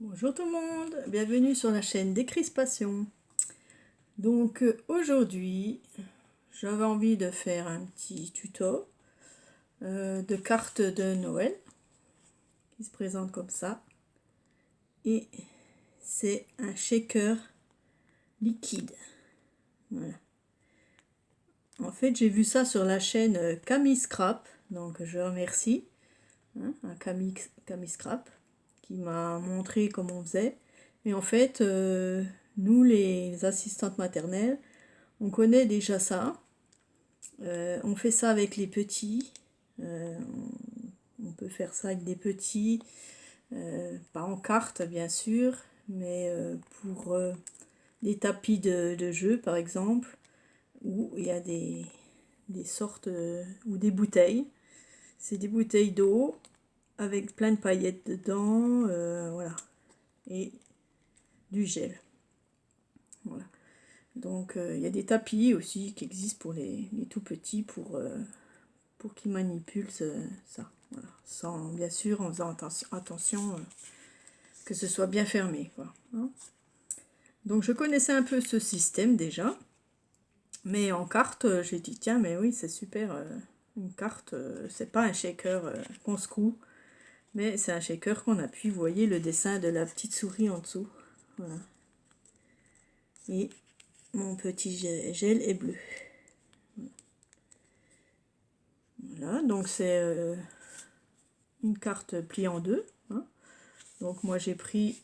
Bonjour tout le monde, bienvenue sur la chaîne Décrispation. Donc aujourd'hui, j'avais envie de faire un petit tuto de cartes de Noël qui se présente comme ça. Et c'est un shaker liquide. Voilà. En fait, j'ai vu ça sur la chaîne Camille Scrap, donc je remercie un Camille Scrap qui m'a montré comment on faisait. Et en fait, nous les assistantes maternelles, on connaît déjà ça. On fait ça avec les petits. On peut faire ça avec des petits, pas en carte bien sûr, mais pour des tapis de jeu par exemple, où il y a des sortes ou des bouteilles. C'est des bouteilles d'eau avec plein de paillettes dedans, voilà, et du gel. Voilà. Donc il y a des tapis aussi qui existent pour les tout petits pour qu'ils manipulent ça. Voilà. Sans, bien sûr, en faisant attention que ce soit bien fermé, quoi, hein. Donc je connaissais un peu ce système déjà, mais en carte, j'ai dit tiens, mais oui, c'est super. Une carte, c'est pas un shaker qu'on secoue, mais c'est un shaker qu'on appuie. Vous voyez le dessin de la petite souris en dessous. Voilà. Et mon petit gel est bleu. Voilà, donc c'est une carte pliée en deux, hein. Donc moi j'ai pris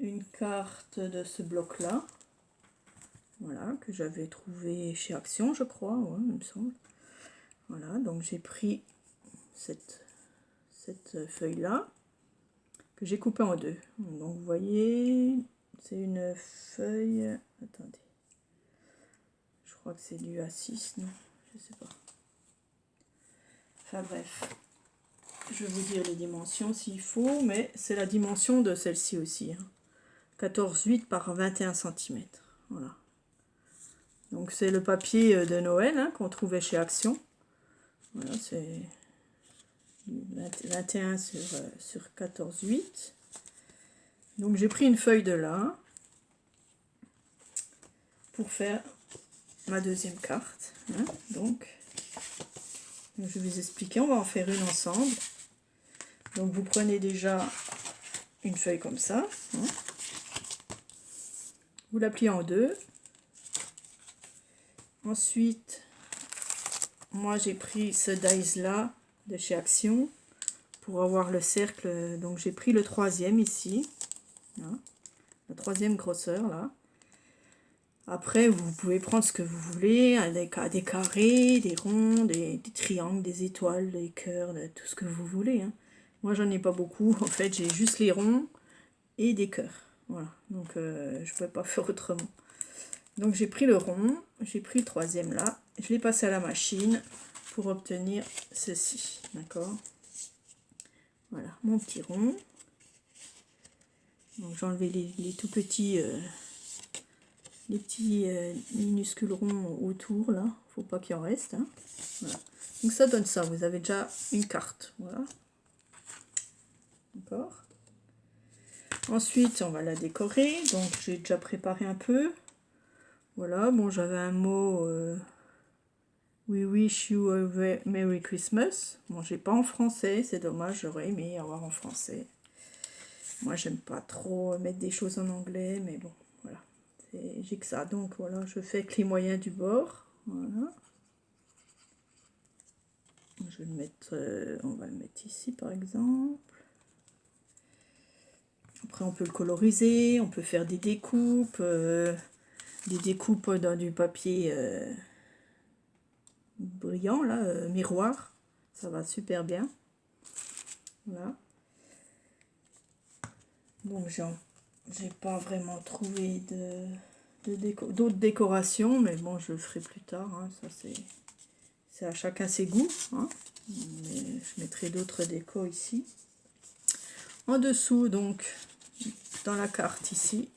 une carte de ce bloc là, voilà, que j'avais trouvé chez Action, je crois, ouais, il me semble. Voilà, donc j'ai pris cette feuille là que j'ai coupée en deux. Donc vous voyez, c'est une feuille, attendez, je crois que c'est du A6, non, je sais pas. Enfin bref, je vais vous dire les dimensions s'il faut, mais c'est la dimension de celle-ci aussi, hein. 14,8 par 21 cm. Voilà. Donc c'est le papier de Noël, hein, qu'on trouvait chez Action. Voilà, c'est 21 sur 14,8. Donc j'ai pris une feuille de là pour faire ma deuxième carte, hein. Donc je vais vous expliquer, on va en faire une ensemble. Donc vous prenez déjà une feuille comme ça, hein. Vous la pliez en deux. Ensuite, moi j'ai pris ce dies là de chez Action pour avoir le cercle. Donc j'ai pris le troisième ici, hein, la troisième grosseur là. Après vous pouvez prendre ce que vous voulez, des carrés, des ronds, des triangles, des étoiles, des cœurs, tout ce que vous voulez, hein. Moi j'en ai pas beaucoup, en fait j'ai juste les ronds et des cœurs. Voilà, donc je ne pouvais pas faire autrement. Donc j'ai pris le rond, j'ai pris le troisième là, je l'ai passé à la machine pour obtenir ceci, d'accord. Voilà, mon petit rond. Donc j'ai enlevé les tout petits, les petits minuscules ronds autour là, faut pas qu'il en reste, hein. Voilà. Donc ça donne ça, vous avez déjà une carte, voilà. D'accord. Ensuite on va la décorer, donc j'ai déjà préparé un peu. Voilà, bon j'avais un mot We wish you a Merry Christmas. Bon, j'ai pas en français, c'est dommage, j'aurais aimé avoir en français. Moi, j'aime pas trop mettre des choses en anglais, mais bon, voilà. J'ai que ça, donc voilà, je fais avec les moyens du bord. Voilà. Je vais le mettre, on va le mettre ici par exemple. Après, on peut le coloriser, on peut faire des découpes dans du papier brillant, là, miroir. Ça va super bien. Voilà. Donc j'ai pas vraiment trouvé d'autres décorations, mais bon, je le ferai plus tard, hein. Ça c'est à chacun ses goûts, hein. Mais je mettrai d'autres décos ici. En dessous, donc, dans la carte ici,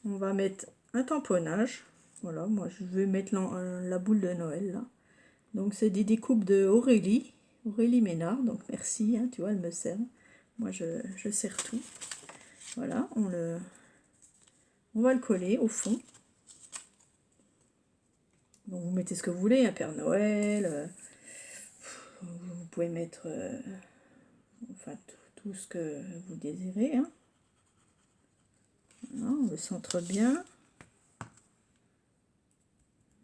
on va mettre un tamponnage. Voilà, moi je vais mettre la boule de Noël là. Donc c'est des découpes de Aurélie Ménard, donc merci, hein, tu vois, elle me sert. Moi je sers tout. Voilà, on va le coller au fond. Donc vous mettez ce que vous voulez, un Père Noël, vous pouvez mettre enfin tout ce que vous désirez. Hein. Voilà, on le centre bien.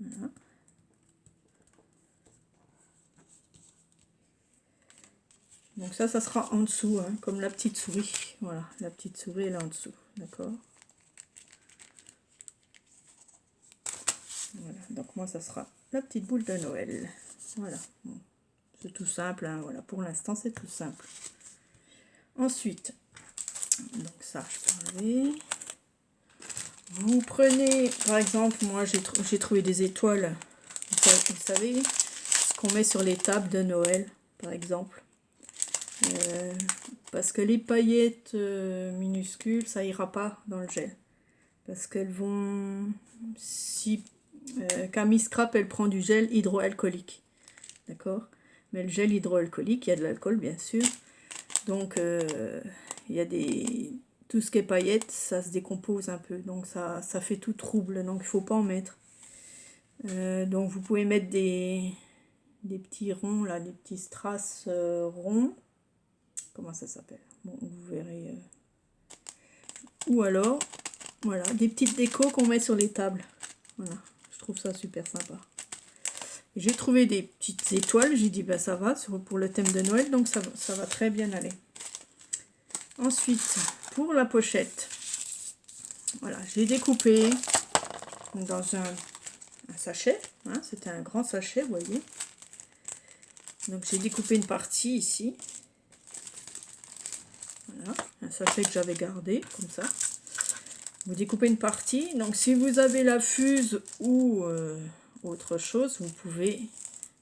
Voilà. Donc ça sera en dessous, hein, comme la petite souris. Voilà, la petite souris est là en dessous, d'accord. Voilà, donc moi ça sera la petite boule de Noël. Voilà, bon, c'est tout simple, hein, voilà, pour l'instant c'est tout simple. Ensuite, donc ça je peux enlever. Vous prenez, par exemple, moi j'ai trouvé des étoiles, vous savez, ce qu'on met sur les tables de Noël, par exemple. Parce que les paillettes minuscules, ça ira pas dans le gel. Parce qu'elles vont... Si Camille Scrap, elle prend du gel hydroalcoolique. D'accord? Mais le gel hydroalcoolique, il y a de l'alcool, bien sûr. Donc, il y a des... Tout ce qui est paillettes, ça se décompose un peu. Donc, ça fait tout trouble. Donc, il ne faut pas en mettre. Donc, vous pouvez mettre des petits ronds, là, des petits strass ronds. Comment ça s'appelle? Bon, vous verrez. Ou alors, voilà, des petites décos qu'on met sur les tables. Voilà, je trouve ça super sympa. J'ai trouvé des petites étoiles, j'ai dit bah ça va pour le thème de Noël, donc ça va très bien aller. Ensuite, pour la pochette, voilà, j'ai découpé dans un sachet, hein, c'était un grand sachet, vous voyez. Donc j'ai découpé une partie ici. Voilà, un sachet que j'avais gardé, comme ça. Vous découpez une partie, donc si vous avez la fuse ou autre chose, vous pouvez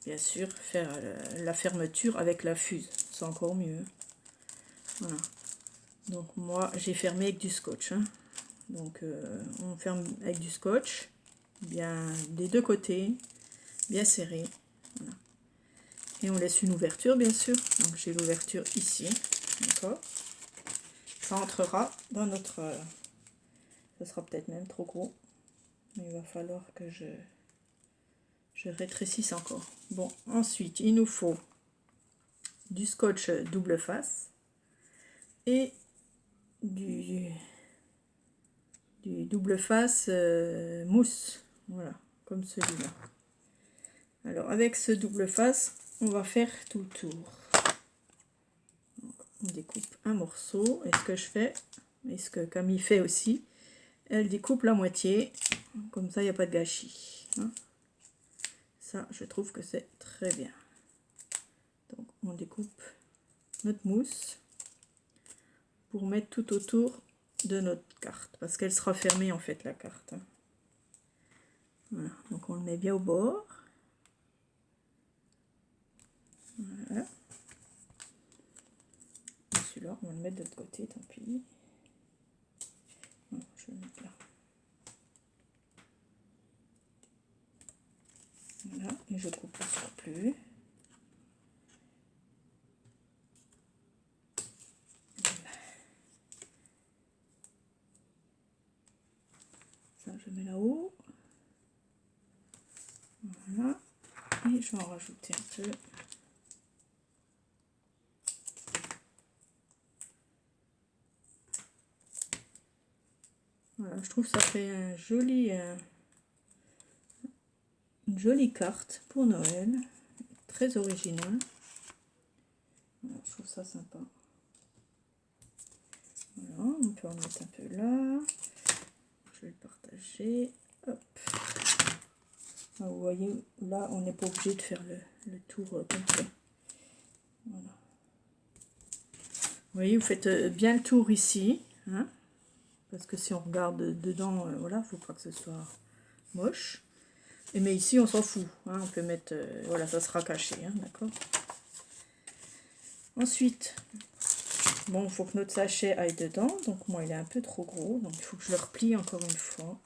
bien sûr faire la fermeture avec la fuse, c'est encore mieux. Voilà. Donc moi j'ai fermé avec du scotch. Hein. Donc on ferme avec du scotch, bien des deux côtés, bien serré. Voilà. Et on laisse une ouverture bien sûr. Donc j'ai l'ouverture ici, d'accord. Ça entrera dans notre... ça sera peut-être même trop gros. Mais il va falloir que je rétrécisse encore. Bon, ensuite, il nous faut du scotch double face et du double face mousse. Voilà, comme celui-là. Alors, avec ce double face, on va faire tout le tour. Donc, on découpe un morceau. Et ce que je fais, et ce que Camille fait aussi, elle découpe la moitié. Comme ça, il n'y a pas de gâchis. Hein. Ça, je trouve que c'est très bien. Donc, on découpe notre mousse pour mettre tout autour de notre carte. Parce qu'elle sera fermée, en fait, la carte. Voilà. Donc, on le met bien au bord. Voilà. Celui-là, on va le mettre de l'autre côté, tant pis. Voilà, je vais le mettre là. Voilà, et je coupe le surplus. Ça, je mets là-haut. Voilà. Et je vais en rajouter un peu. Voilà, je trouve que ça fait un joli, une jolie carte pour Noël. Très original. Voilà, je trouve ça sympa. Voilà, on peut en mettre un peu là. Je vais le partager. Hop. Ah, vous voyez, là, on n'est pas obligé de faire le tour complet. Voilà. Vous voyez, vous faites bien le tour ici. Hein, parce que si on regarde dedans, voilà, il ne faut pas que ce soit moche. Et mais ici, on s'en fout. Hein, on peut mettre... voilà, ça sera caché. Hein, d'accord. Ensuite, bon, il faut que notre sachet aille dedans. Donc, moi, il est un peu trop gros. Donc, il faut que je le replie encore une fois.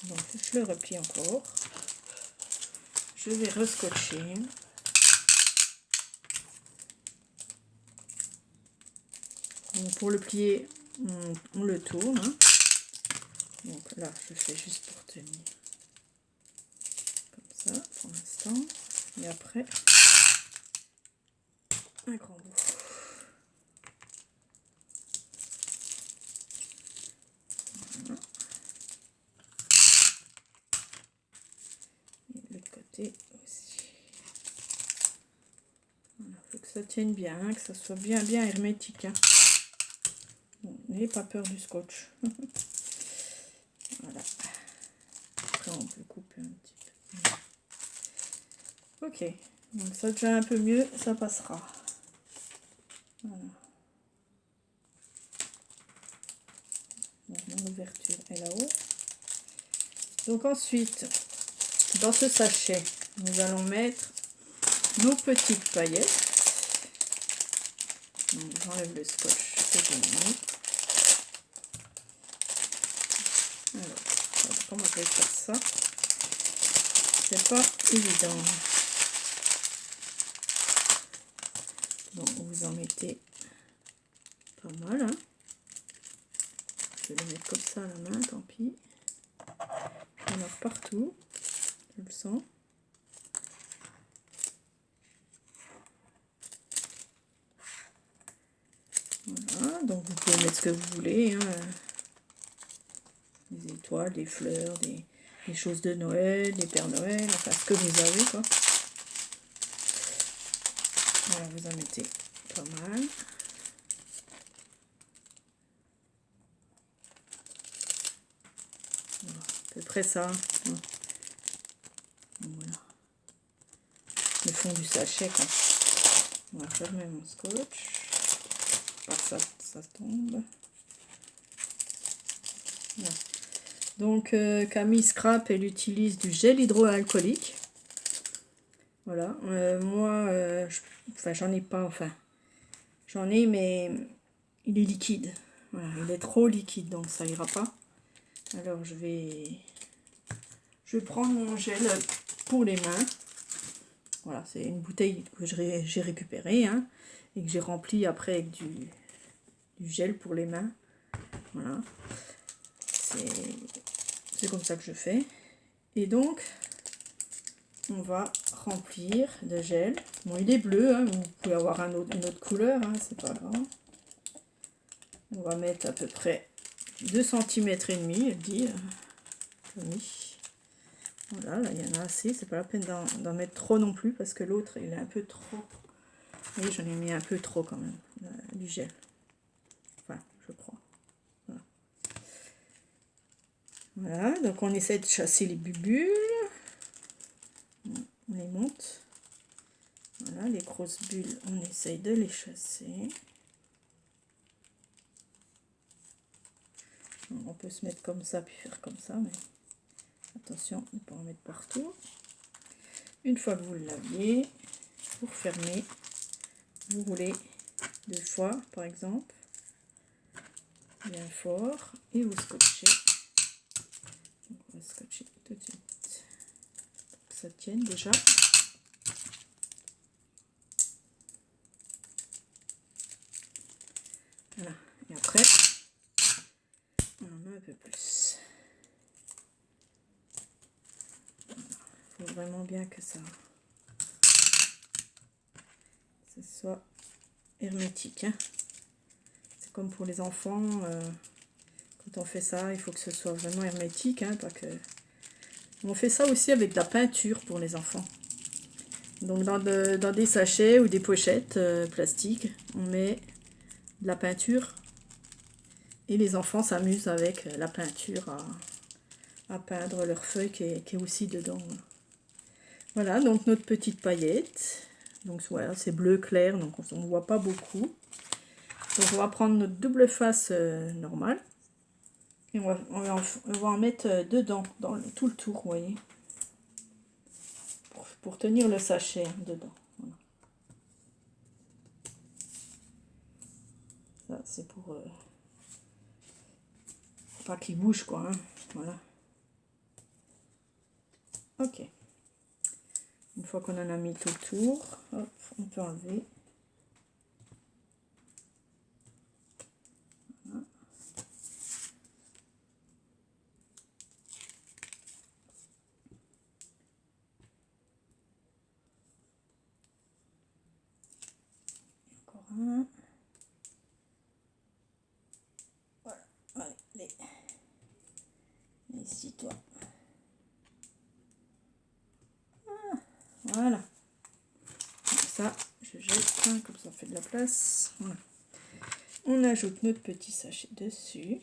Donc, je le replie encore. Je vais rescotcher. Donc pour le plier, on le tourne. Hein. Donc là, je fais juste pour tenir. Comme ça, pour l'instant. Et après, un grand bout. Voilà. Et l'autre côté aussi. Voilà, faut que ça tienne bien, hein, que ça soit bien hermétique. Hein. Bon, n'ayez pas peur du scotch. Voilà. Après, on peut couper un petit peu. Ok, donc ça déjà un peu mieux, ça passera. Voilà. Donc, mon ouverture est là-haut. Donc ensuite, dans ce sachet, nous allons mettre nos petites paillettes. Donc j'enlève le scotch que j'ai mis. Alors, comment je vais faire ça? C'est pas évident. Donc vous en mettez pas mal. Hein. Je vais le mettre comme ça à la main, tant pis. J'en ai partout. Je le sens. Voilà, donc vous pouvez mettre ce que vous voulez. Hein. Des étoiles, des fleurs, des choses de Noël, des Pères Noël, enfin ce que vous avez quoi. Voilà, vous en mettez pas mal. Voilà, à peu près ça. Hein. Voilà. Le fond du sachet quoi. On va fermer mon scotch. Ça tombe. Voilà. Donc Camille Scrap, elle utilise du gel hydroalcoolique. Voilà. Moi, j'en ai pas, j'en ai, mais il est liquide. Voilà, il est trop liquide, donc ça ira pas. Alors je vais prendre mon gel pour les mains. Voilà, c'est une bouteille que j'ai récupérée, hein, et que j'ai remplie après avec du gel pour les mains. Voilà. C'est comme ça que je fais. Et donc, on va remplir de gel. Bon, il est bleu, hein, vous pouvez avoir une autre couleur, hein, c'est pas grave. On va mettre à peu près 2 cm et demi, elle dit. Voilà, là il y en a assez, c'est pas la peine d'en mettre trop non plus parce que l'autre il est un peu trop. Oui, j'en ai mis un peu trop quand même, du gel. Enfin, je crois. Voilà. Voilà, donc on essaie de chasser les bulles. On les monte. Voilà, les grosses bulles, on essaye de les chasser. On peut se mettre comme ça, puis faire comme ça, mais attention, ne pas en mettre partout. Une fois que vous l'avez, vous refermez, vous roulez 2 fois, par exemple, bien fort, et vous scotchez. Donc on va scotcher tout de suite, pour que ça tienne déjà. Voilà, et après, on en met un peu plus. Il faut vraiment bien que ça soit hermétique. Hein. C'est comme pour les enfants, quand on fait ça, il faut que ce soit vraiment hermétique. Hein, pas que... On fait ça aussi avec de la peinture pour les enfants. Donc dans des sachets ou des pochettes plastiques, on met de la peinture. Et les enfants s'amusent avec la peinture à peindre leur feuille qui est aussi dedans. Voilà, donc notre petite paillette. Donc voilà, c'est bleu clair, donc on ne voit pas beaucoup. Donc on va prendre notre double face normale. Et on va en mettre dedans, dans tout le tour, vous voyez. Pour tenir le sachet dedans. Voilà. Ça, c'est pour pas qu'il bouge, quoi. Hein. Voilà. Ok. Une fois qu'on en a mis tout le tour, hop, on peut enlever. Allez. Ici, toi. Ah, voilà. Comme ça, je jette, hein, comme ça on fait de la place. Voilà. On ajoute notre petit sachet dessus.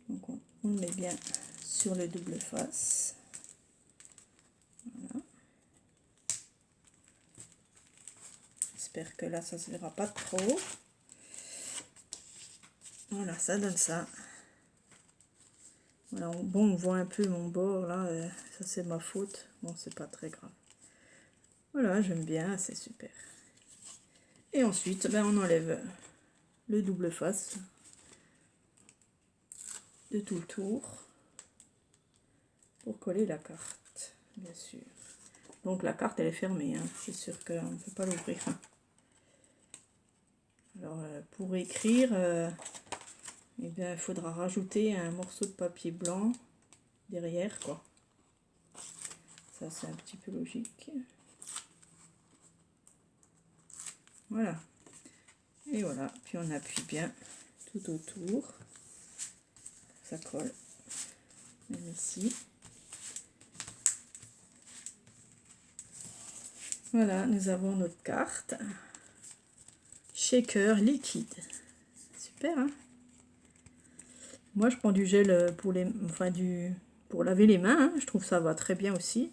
Donc on le met bien sur le double face. Voilà. J'espère que là ça se verra pas trop. Voilà, ça donne ça. Voilà, bon, on voit un peu mon bord là, ça c'est ma faute. Bon, c'est pas très grave. Voilà, j'aime bien, c'est super. Et ensuite, ben, on enlève le double face de tout le tour pour coller la carte, bien sûr. Donc la carte elle est fermée, hein. C'est sûr qu'on ne peut pas l'ouvrir. Alors pour écrire, eh bien, il faudra rajouter un morceau de papier blanc derrière, quoi. Ça c'est un petit peu logique. Voilà. Et voilà, puis on appuie bien tout autour. Ça colle. Même ici. Voilà, nous avons notre carte. Shaker liquide. Super, hein? Moi, je prends du gel pour les, pour laver les mains. Hein. Je trouve ça va très bien aussi.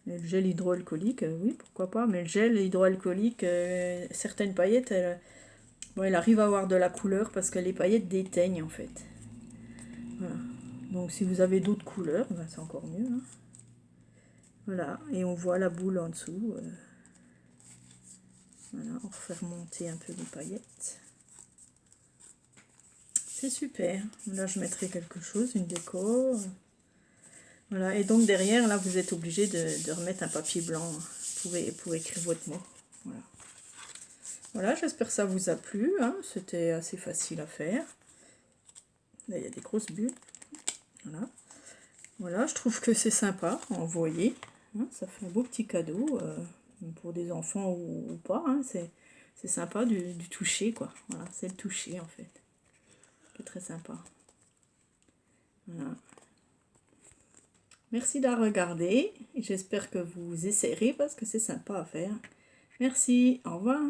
Le gel hydroalcoolique, oui, pourquoi pas. Mais le gel hydroalcoolique, certaines paillettes, bon, elle arrive à avoir de la couleur parce que les paillettes déteignent en fait. Voilà. Donc si vous avez d'autres couleurs, ben, c'est encore mieux. Hein. Voilà, et on voit la boule en dessous. Voilà, on refait remonter un peu les paillettes. C'est super. Là, je mettrai quelque chose, une déco. Voilà, et donc derrière, là, vous êtes obligé de remettre un papier blanc pour écrire votre mot. Voilà. Voilà, j'espère que ça vous a plu. Hein. C'était assez facile à faire. Là, il y a des grosses bulles. Voilà. Voilà, je trouve que c'est sympa à envoyer. Hein. Ça fait un beau petit cadeau pour des enfants ou pas. Hein. C'est sympa du toucher, quoi. Voilà, c'est le toucher, en fait. C'est très sympa. Voilà. Merci d'avoir regardé. J'espère que vous essayerez parce que c'est sympa à faire. Merci, au revoir.